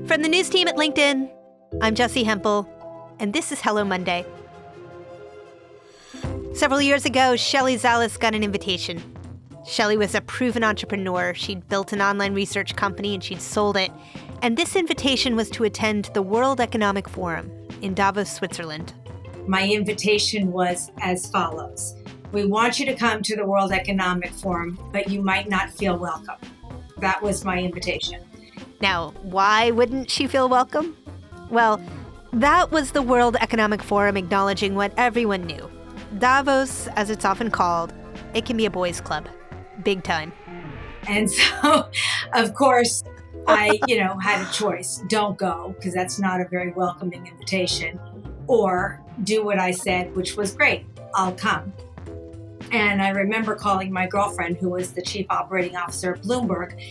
From the news team at LinkedIn, I'm Jessi Hempel, and this is Hello Monday. Several years ago, Shelley Zalis got an invitation. Shelley was a proven entrepreneur. She'd built an online research company and she'd sold it. And this invitation was to attend the World Economic Forum in Davos, Switzerland. My invitation was as follows. We want you to come to the World Economic Forum, but you might not feel welcome. That was my invitation. Now, why wouldn't she feel welcome? Well, that was the World Economic Forum acknowledging what everyone knew. Davos, as it's often called, it can be a boys' club. Big time. And so, of course, I, had a choice. Don't go, because that's not a very welcoming invitation. Or do what I said, which was great. I'll come. And I remember calling my girlfriend, who was the chief operating officer at Bloomberg,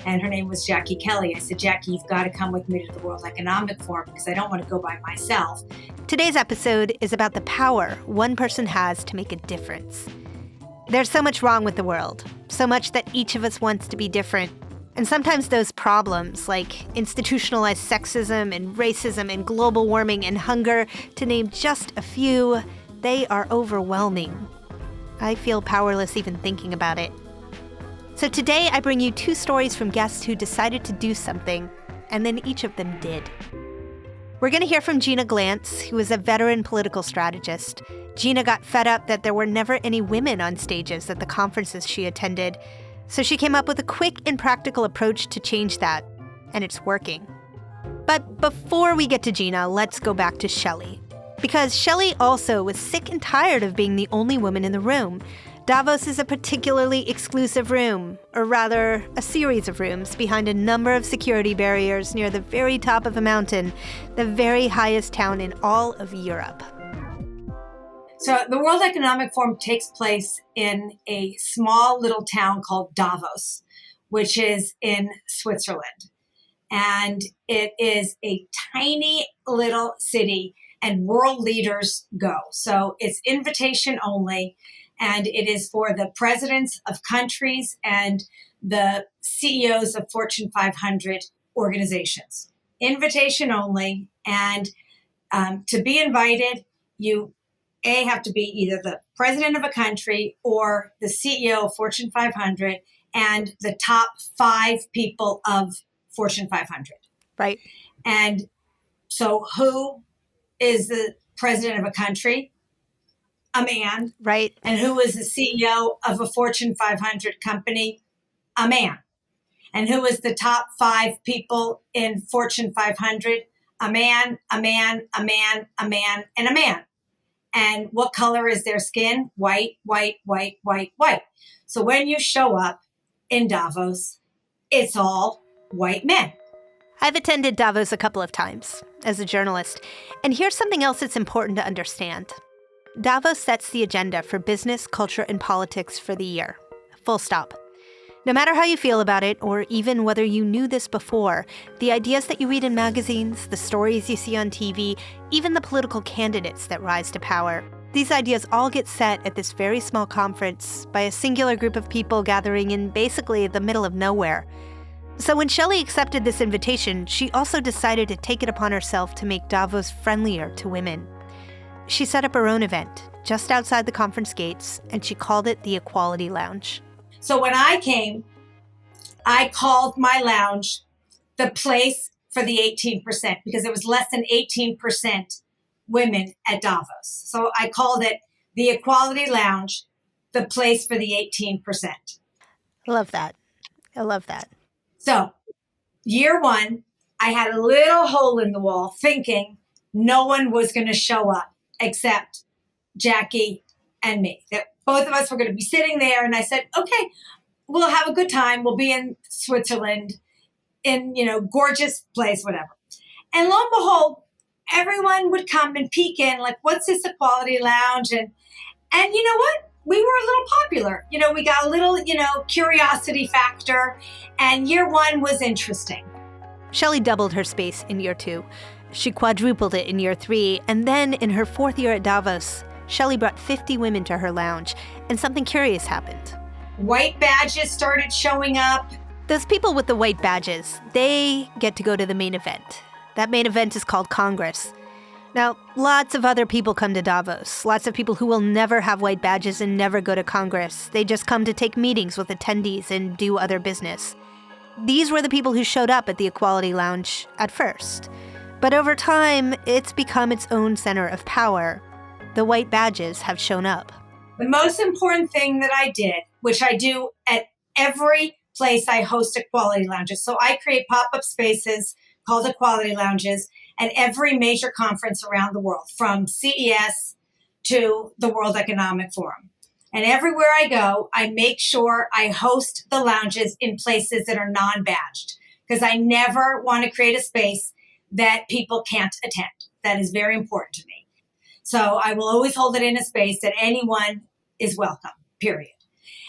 and her name was Jackie Kelly. I said, Jackie, you've got to come with me to the World Economic Forum because I don't want to go by myself. Today's episode is about the power one person has to make a difference. There's so much wrong with the world, so much that each of us wants to be different. And sometimes those problems, like institutionalized sexism and racism and global warming and hunger, to name just a few, they are overwhelming. I feel powerless even thinking about it. So today I bring you two stories from guests who decided to do something, and then each of them did. We're going to hear from Gina Glantz, who is a veteran political strategist. Gina got fed up that there were never any women on stages at the conferences she attended, so she came up with a quick and practical approach to change that, and it's working. But before we get to Gina, let's go back to Shelley. Because Shelley also was sick and tired of being the only woman in the room. Davos is a particularly exclusive room, or rather, a series of rooms behind a number of security barriers near the very top of a mountain, the very highest town in all of Europe. So the World Economic Forum takes place in a small little town called Davos, which is in Switzerland. And it is a tiny little city, and world leaders go. So it's invitation only. And it is for the presidents of countries and the CEOs of Fortune 500 organizations. Invitation only. And to be invited, you have to be either the president of a country or the CEO of Fortune 500 and the top 5 people of Fortune 500. Right. And so who is the president of a country? A man. Right. And who is the CEO of a Fortune 500 company? A man. And who is the top 5 people in Fortune 500? A man, a man, a man, a man, and a man. And what color is their skin? White, white, white, white, white. So when you show up in Davos, it's all white men. I've attended Davos a couple of times as a journalist. And here's something else that's important to understand. Davos sets the agenda for business, culture, and politics for the year. Full stop. No matter how you feel about it, or even whether you knew this before, the ideas that you read in magazines, the stories you see on TV, even the political candidates that rise to power, these ideas all get set at this very small conference by a singular group of people gathering in basically the middle of nowhere. So when Shelley accepted this invitation, she also decided to take it upon herself to make Davos friendlier to women. She set up her own event just outside the conference gates, and she called it the Equality Lounge. So when I came, I called my lounge the place for the 18% because there was less than 18% women at Davos. So I called it the Equality Lounge, the place for the 18%. I love that. I love that. So year one, I had a little hole in the wall thinking no one was going to show up except Jackie and me. That both of us were going to be sitting there. And I said, okay, we'll have a good time. We'll be in Switzerland in, gorgeous place, whatever. And lo and behold, everyone would come and peek in like, what's this Equality Lounge? And you know what? We were a little popular. We got a little, curiosity factor. And year one was interesting. Shelley doubled her space in year 2. She quadrupled it in year 3, and then in her 4th year at Davos, Shelley brought 50 women to her lounge, and something curious happened. White badges started showing up. Those people with the white badges, they get to go to the main event. That main event is called Congress. Now, lots of other people come to Davos. Lots of people who will never have white badges and never go to Congress. They just come to take meetings with attendees and do other business. These were the people who showed up at the Equality Lounge at first. But over time, it's become its own center of power. The white badges have shown up. The most important thing that I did, which I do at every place I host equality lounges. So I create pop-up spaces called equality lounges at every major conference around the world, from CES to the World Economic Forum. And everywhere I go, I make sure I host the lounges in places that are non-badged, because I never want to create a space that people can't attend. That is very important to me. So I will always hold it in a space that anyone is welcome, period.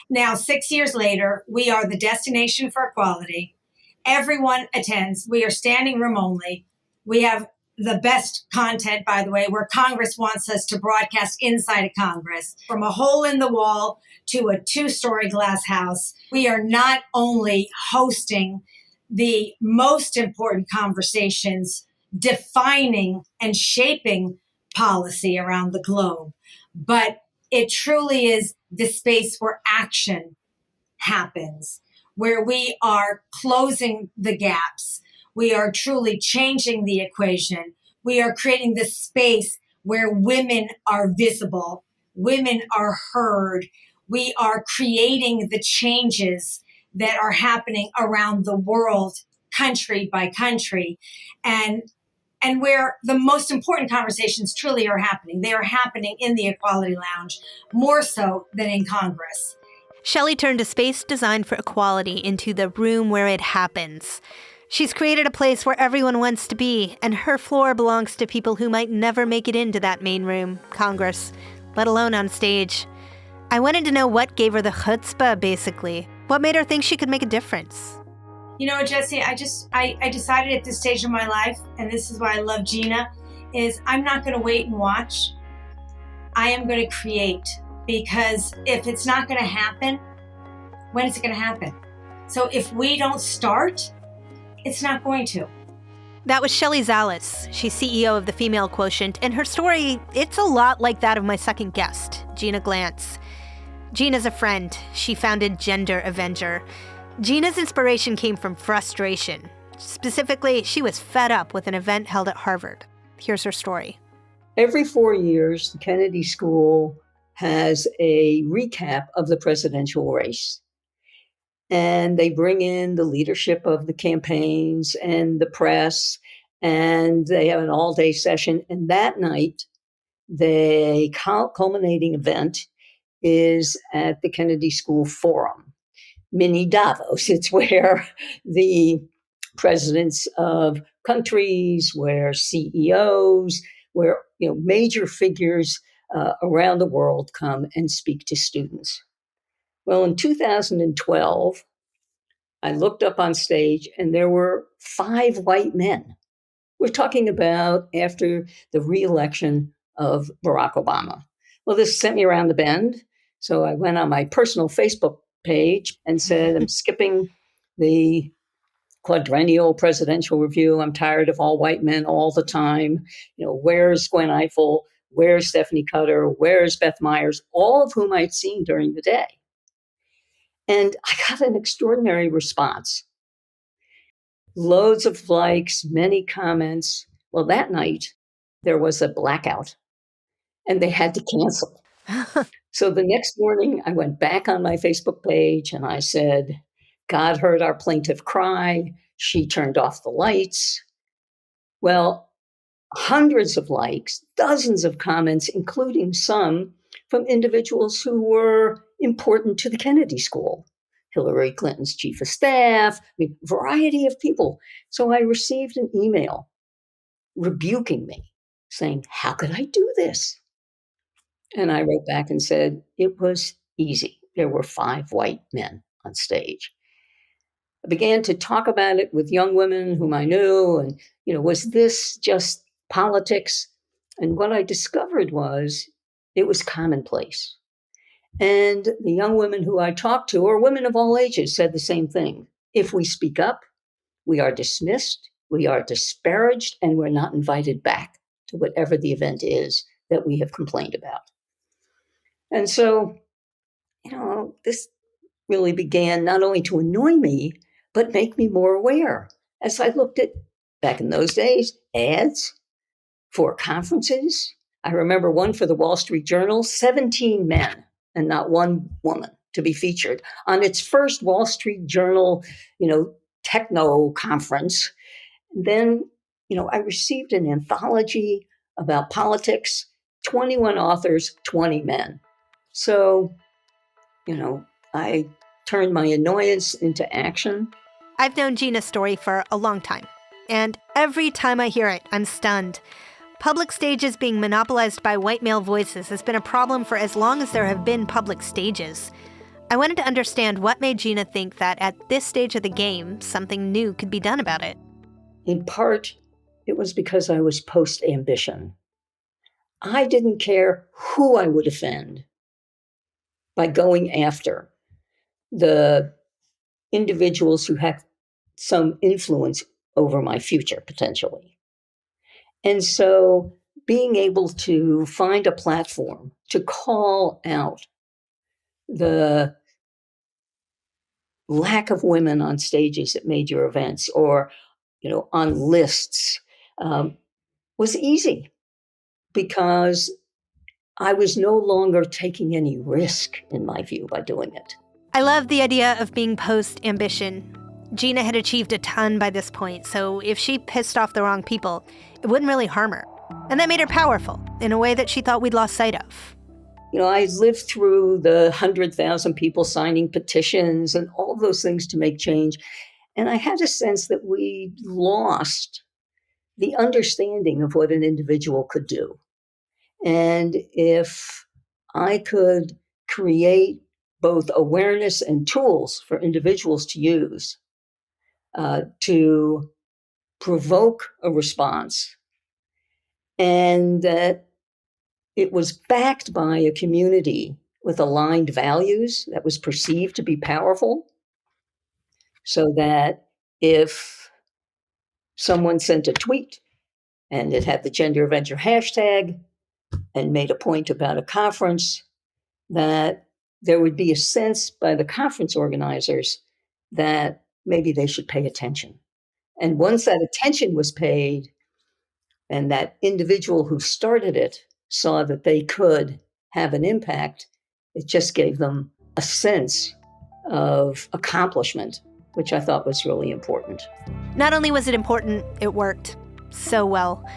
Now, 6 years later, we are the destination for equality. Everyone attends. We are standing room only. We have the best content, by the way, where Congress wants us to broadcast inside of Congress. From a hole in the wall to a 2-story glass house, we are not only hosting the most important conversations defining and shaping policy around the globe, but it truly is the space where action happens, where we are closing the gaps. We are truly changing the equation. We are creating the space where women are visible, women are heard. We are creating the changes that are happening around the world, country by country, and where the most important conversations truly are happening. They are happening in the Equality Lounge, more so than in Congress. Shelley turned a space designed for equality into the room where it happens. She's created a place where everyone wants to be, and her floor belongs to people who might never make it into that main room, Congress, let alone on stage. I wanted to know what gave her the chutzpah, basically. What made her think she could make a difference? You know, Jessi, I decided at this stage of my life, and this is why I love Gina, is I'm not going to wait and watch. I am going to create, because if it's not going to happen, when is it going to happen? So if we don't start, it's not going to. That was Shelley Zalis. She's CEO of the Female Quotient, and her story, it's a lot like that of my second guest, Gina Glantz. Gina's a friend. She founded Gender Avenger. Gina's inspiration came from frustration. Specifically, she was fed up with an event held at Harvard. Here's her story. Every 4 years, the Kennedy School has a recap of the presidential race. And they bring in the leadership of the campaigns and the press, and they have an all-day session. And that night, the culminating event is at the Kennedy School Forum, mini Davos. It's where the presidents of countries, where CEOs, where major figures around the world come and speak to students. Well, in 2012, I looked up on stage and there were 5 white men. We're talking about after the re-election of Barack Obama. Well, this sent me around the bend. So I went on my personal Facebook page and said, I'm skipping the quadrennial presidential review. I'm tired of all white men all the time. Where's Gwen Ifill? Where's Stephanie Cutter? Where's Beth Myers? All of whom I'd seen during the day. And I got an extraordinary response. Loads of likes, many comments. Well, that night, there was a blackout, and they had to cancel. So the next morning, I went back on my Facebook page, and I said, God heard our plaintive cry. She turned off the lights. Well, hundreds of likes, dozens of comments, including some from individuals who were important to the Kennedy School. Hillary Clinton's chief of staff, a variety of people. So I received an email rebuking me, saying, how could I do this? And I wrote back and said, it was easy. There were 5 white men on stage. I began to talk about it with young women whom I knew, and, was this just politics? And what I discovered was it was commonplace. And the young women who I talked to, or women of all ages, said the same thing. If we speak up, we are dismissed, we are disparaged, and we're not invited back to whatever the event is that we have complained about. And so, this really began not only to annoy me, but make me more aware as I looked at, back in those days, ads for conferences. I remember one for the Wall Street Journal, 17 men and not one woman to be featured on its first Wall Street Journal, techno conference. Then, I received an anthology about politics, 21 authors, 20 men. So, I turned my annoyance into action. I've known Gina's story for a long time, and every time I hear it, I'm stunned. Public stages being monopolized by white male voices has been a problem for as long as there have been public stages. I wanted to understand what made Gina think that at this stage of the game, something new could be done about it. In part, it was because I was post-ambition. I didn't care who I would offend by going after the individuals who had some influence over my future, potentially. And so being able to find a platform to call out the lack of women on stages at major events or, on lists was easy because I was no longer taking any risk, in my view, by doing it. I love the idea of being post-ambition. Gina had achieved a ton by this point, so if she pissed off the wrong people, it wouldn't really harm her. And that made her powerful in a way that she thought we'd lost sight of. I lived through the 100,000 people signing petitions and all those things to make change. And I had a sense that we lost the understanding of what an individual could do. And if I could create both awareness and tools for individuals to use to provoke a response, and that it was backed by a community with aligned values that was perceived to be powerful, so that if someone sent a tweet and it had the Gender Avenger hashtag and made a point about a conference, that there would be a sense by the conference organizers that maybe they should pay attention. And once that attention was paid, and that individual who started it saw that they could have an impact, it just gave them a sense of accomplishment, which I thought was really important. Not only was it important, it worked so well.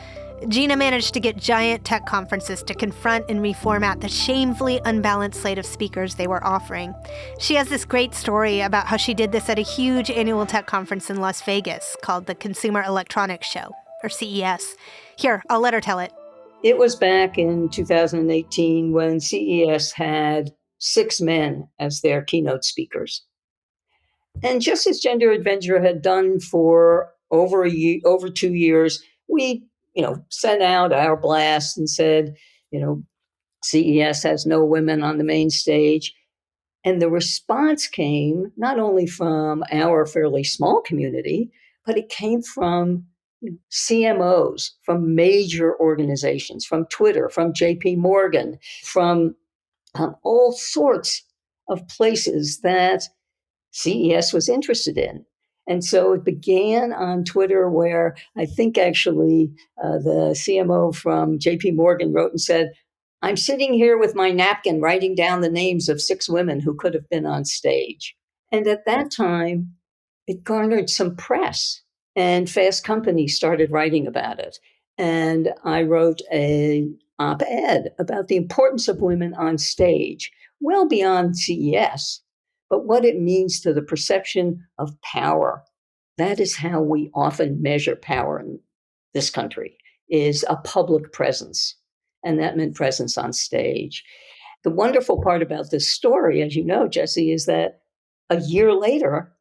Gina managed to get giant tech conferences to confront and reformat the shamefully unbalanced slate of speakers they were offering. She has this great story about how she did this at a huge annual tech conference in Las Vegas called the Consumer Electronics Show, or CES. Here, I'll let her tell it. It was back in 2018 when CES had 6 men as their keynote speakers. And just as Gender Avenger had done for over 2 years, we sent out our blast and said, CES has no women on the main stage. And the response came not only from our fairly small community, but it came from CMOs, from major organizations, from Twitter, from JP Morgan, from all sorts of places that CES was interested in. And so it began on Twitter, where I think actually the CMO from JP Morgan wrote and said, "I'm sitting here with my napkin writing down the names of 6 women who could have been on stage." And at that time, it garnered some press, and Fast Company started writing about it. And I wrote an op-ed about the importance of women on stage, well beyond CES. But what it means to the perception of power. That is how we often measure power in this country, is a public presence. And that meant presence on stage. The wonderful part about this story, as you know, Jessi, is that a year later,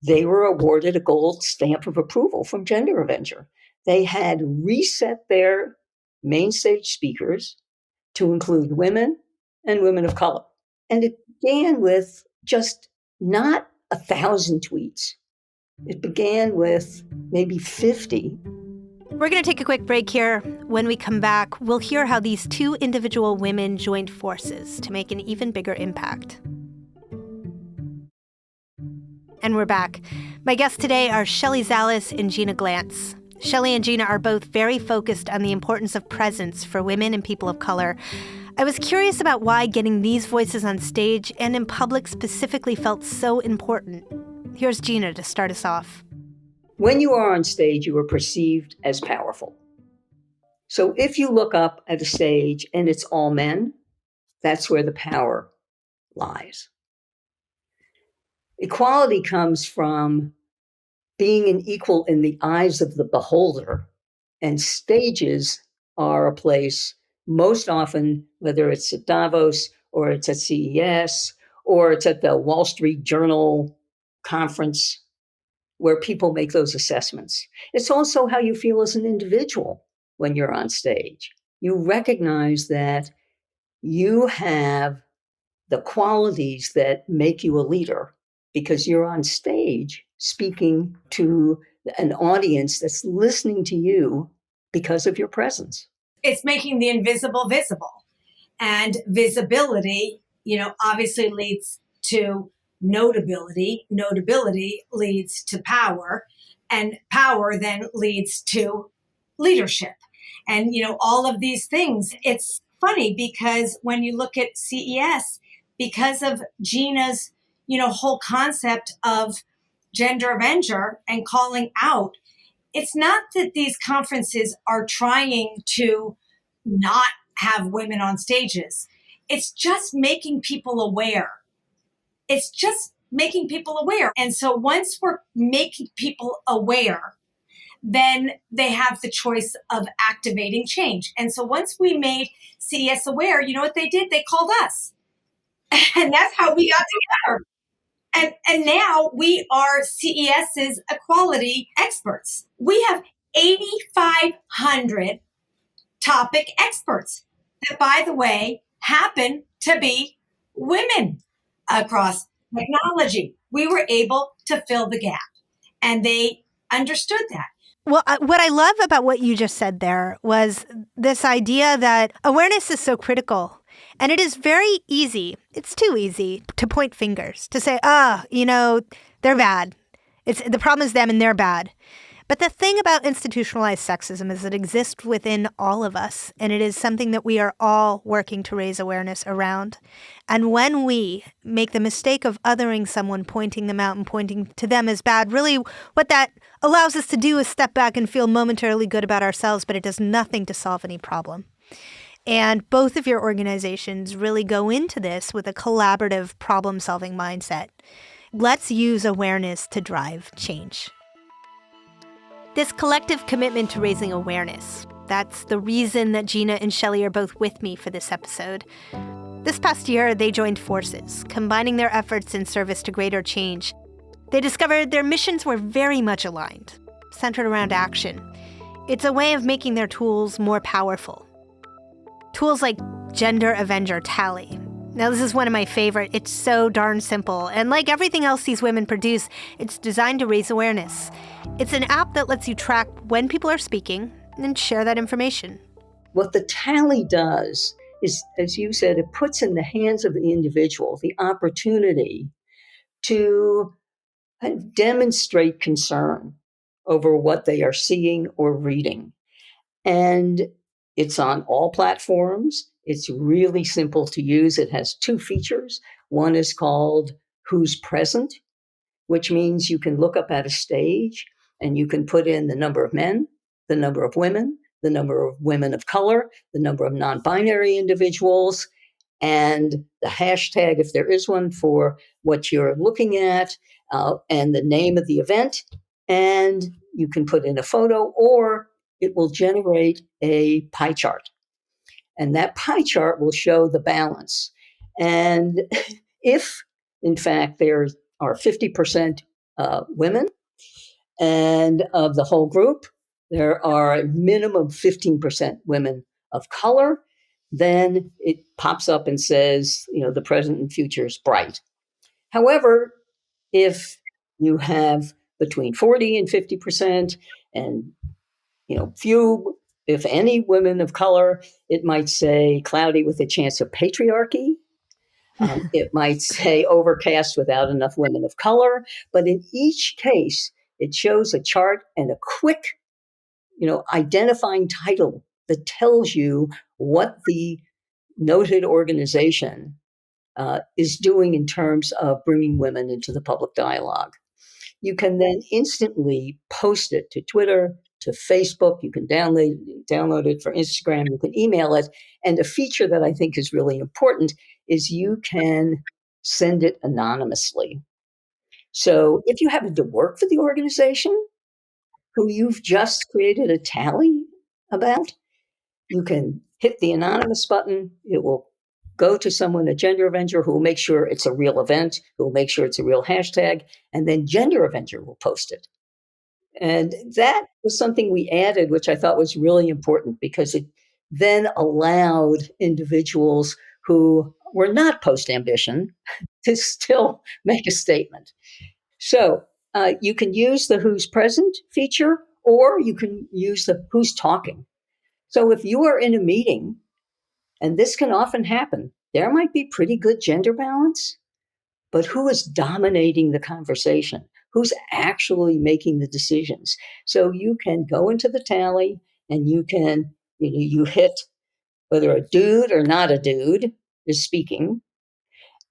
they were awarded a gold stamp of approval from Gender Avenger. They had reset their main stage speakers to include women and women of color. And it began with just not 1,000 tweets, It began with maybe 50. We're going to take a quick break here. When we come back, we'll hear how these two individual women joined forces to make an even bigger impact. And we're back. My guests today are Shelley Zalis and Gina Glantz. Shelley and Gina are both very focused on the importance of presence for women and people of color. I was curious about why getting these voices on stage and in public specifically felt so important. Here's Gina to start us off. When you are on stage, you are perceived as powerful. So if you look up at a stage and it's all men, that's where the power lies. Equality comes from being an equal in the eyes of the beholder, and stages are a place, most often, whether it's at Davos or it's at CES or it's at the Wall Street Journal conference, where people make those assessments. It's also how you feel as an individual when you're on stage. You recognize that you have the qualities that make you a leader because you're on stage speaking to an audience that's listening to you because of your presence. It's making the invisible visible. And visibility, obviously leads to notability. Notability leads to power, and power then leads to leadership. And, all of these things. It's funny because when you look at CES, because of Gina's, whole concept of Gender Avenger and calling out, it's not that these conferences are trying to not have women on stages. It's just making people aware. It's just making people aware. And so once we're making people aware, then they have the choice of activating change. And so once we made CES aware, you know what they did? They called us. And that's how we got together. And now we are CES's equality experts. We have 8,500 topic experts that, by the way, happen to be women across technology. We were able to fill the gap, and they understood that. Well, what I love about what you just said there was this idea that awareness is so critical. And it is very easy, it's too easy, to point fingers, to say, they're bad. The problem is them and they're bad. But the thing about institutionalized sexism is it exists within all of us, and it is something that we are all working to raise awareness around. And when we make the mistake of othering someone, pointing them out and pointing to them as bad, really what that allows us to do is step back and feel momentarily good about ourselves, but it does nothing to solve any problem. And both of your organizations really go into this with a collaborative problem-solving mindset. Let's use awareness to drive change. This collective commitment to raising awareness, that's the reason that Gina and Shelley are both with me for this episode. This past year, they joined forces, combining their efforts in service to greater change. They discovered their missions were very much aligned, centered around action. It's a way of making their tools more powerful. Tools like Gender Avenger Tally. Now, this is one of my favorite. It's so darn simple. And like everything else these women produce, it's designed to raise awareness. It's an app that lets you track when people are speaking and share that information. What the tally does is, as you said, it puts in the hands of the individual the opportunity to demonstrate concern over what they are seeing or reading. And it's on all platforms. It's really simple to use. It has two features. One is called Who's Present, which means you can look up at a stage and you can put in the number of men, the number of women, the number of women of color, the number of non-binary individuals, and the hashtag, if there is one, for what you're looking at, and the name of the event. And you can put in a photo, or it will generate a pie chart. And that pie chart will show the balance. And if, in fact, there are 50% women, and of the whole group, there are a minimum 15% women of color, then it pops up and says, the present and future is bright. However, if you have between 40 and 50%, and few, if any, women of color. It might say cloudy with a chance of patriarchy. It might say overcast without enough women of color. But in each case, it shows a chart and a quick, identifying title that tells you what the noted organization is doing in terms of bringing women into the public dialogue. You can then instantly post it to Twitter, to Facebook. You can download it for Instagram. You can email it. And a feature that I think is really important is you can send it anonymously. So if you happen to work for the organization who you've just created a tally about, you can hit the anonymous button. It will go to someone at Gender Avenger who will make sure it's a real event, who will make sure it's a real hashtag, and then Gender Avenger will post it. And that was something we added, which I thought was really important, because it then allowed individuals who were not post-ambition to still make a statement. So you can use the who's present feature, or you can use the who's talking. So if you are in a meeting, and this can often happen, there might be pretty good gender balance, but who is dominating the conversation? Who's actually making the decisions? So you can go into the tally and you can, you hit whether a dude or not a dude is speaking,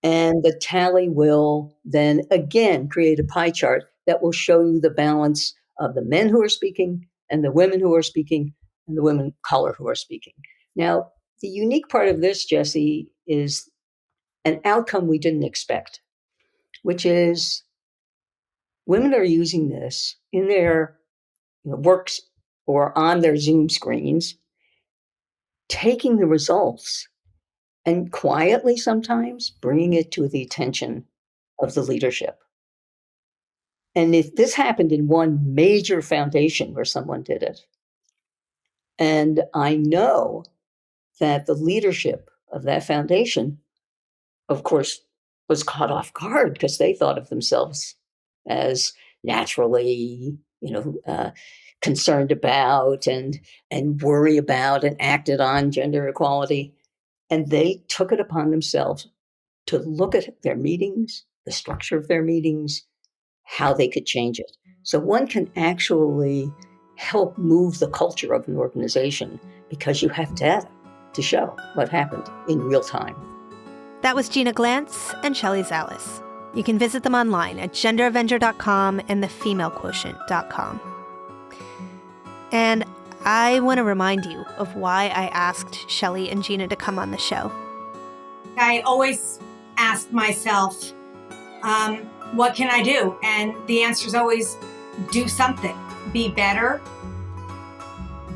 and the tally will then again create a pie chart that will show you the balance of the men who are speaking and the women who are speaking and the women of color who are speaking. Now, the unique part of this, Jessi, is an outcome we didn't expect, which is women are using this in their works or on their Zoom screens, taking the results and quietly sometimes bringing it to the attention of the leadership. And if this happened in one major foundation where someone did it, and I know that the leadership of that foundation, of course, was caught off guard because they thought of themselves as naturally, concerned about and worry about and acted on gender equality. And they took it upon themselves to look at their meetings, the structure of their meetings, how they could change it. So one can actually help move the culture of an organization because you have data to show what happened in real time. That was Gina Glantz and Shelley Zalis. You can visit them online at genderavenger.com and thefemalequotient.com. And I want to remind you of why I asked Shelley and Gina to come on the show. I always ask myself, what can I do? And the answer is always do something. Be better,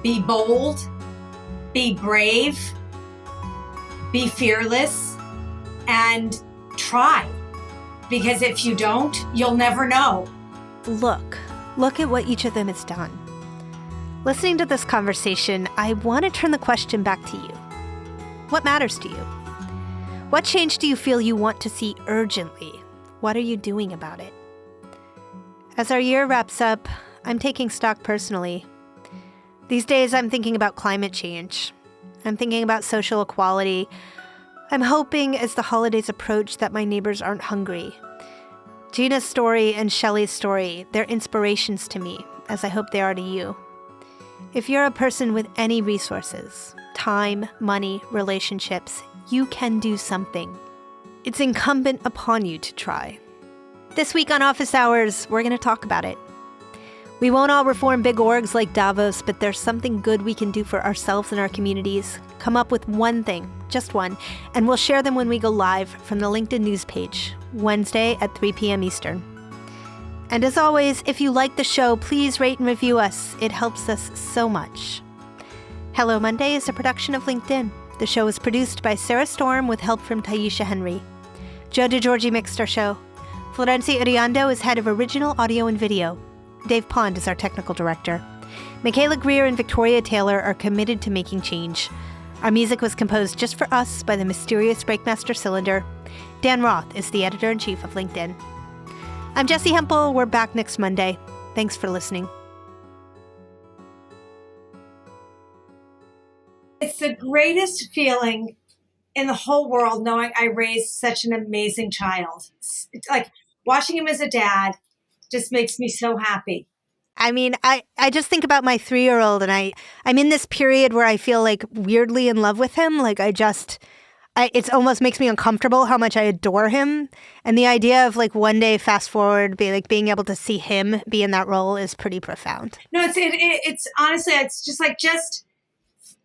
be bold, be brave, be fearless, and try. Because if you don't, you'll never know. Look at what each of them has done. Listening to this conversation, I want to turn the question back to you. What matters to you? What change do you feel you want to see urgently? What are you doing about it? As our year wraps up, I'm taking stock personally. These days, I'm thinking about climate change. I'm thinking about social equality. I'm hoping as the holidays approach that my neighbors aren't hungry. Gina's story and Shelley's story, they're inspirations to me, as I hope they are to you. If you're a person with any resources, time, money, relationships, you can do something. It's incumbent upon you to try. This week on Office Hours, we're going to talk about it. We won't all reform big orgs like Davos, but there's something good we can do for ourselves and our communities. Come up with one thing, just one, and we'll share them when we go live from the LinkedIn news page, Wednesday at 3 p.m. Eastern. And as always, if you like the show, please rate and review us. It helps us so much. Hello Monday is a production of LinkedIn. The show is produced by Sarah Storm with help from Taisha Henry. Joe DeGiorgi mixed our show. Florencia Iriando is head of original audio and video. Dave Pond is our technical director. Michaela Greer and Victoria Taylor are committed to making change. Our music was composed just for us by the mysterious Breakmaster Cylinder. Dan Roth is the editor-in-chief of LinkedIn. I'm Jessi Hempel. We're back next Monday. Thanks for listening. It's the greatest feeling in the whole world knowing I raised such an amazing child. It's like watching him as a dad just makes me so happy. I mean, I just think about my 3-year-old, and I'm in this period where I feel like weirdly in love with him. Like it almost makes me uncomfortable how much I adore him. And the idea of like one day fast forward, being able to see him be in that role is pretty profound. No, it's honestly, it's just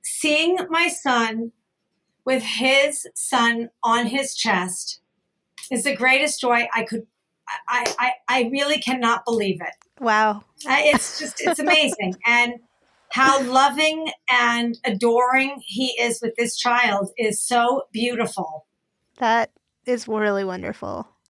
seeing my son with his son on his chest is the greatest joy I really cannot believe it. Wow. It's amazing. And how loving and adoring he is with this child is so beautiful. That is really wonderful.